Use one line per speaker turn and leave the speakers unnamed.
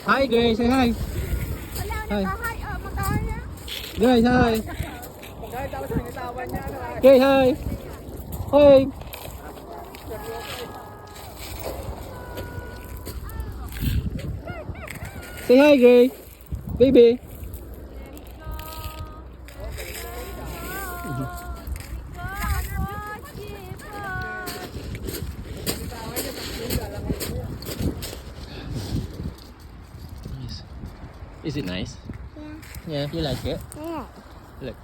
Hi Grace, say hi. Hi.
Hi, mag-hi na.
Grace, hi. Grace, hi. Hi. Say hi, Grace. Baby. Is it nice?
Yeah.
Yeah, you like it?
Yeah.
Look.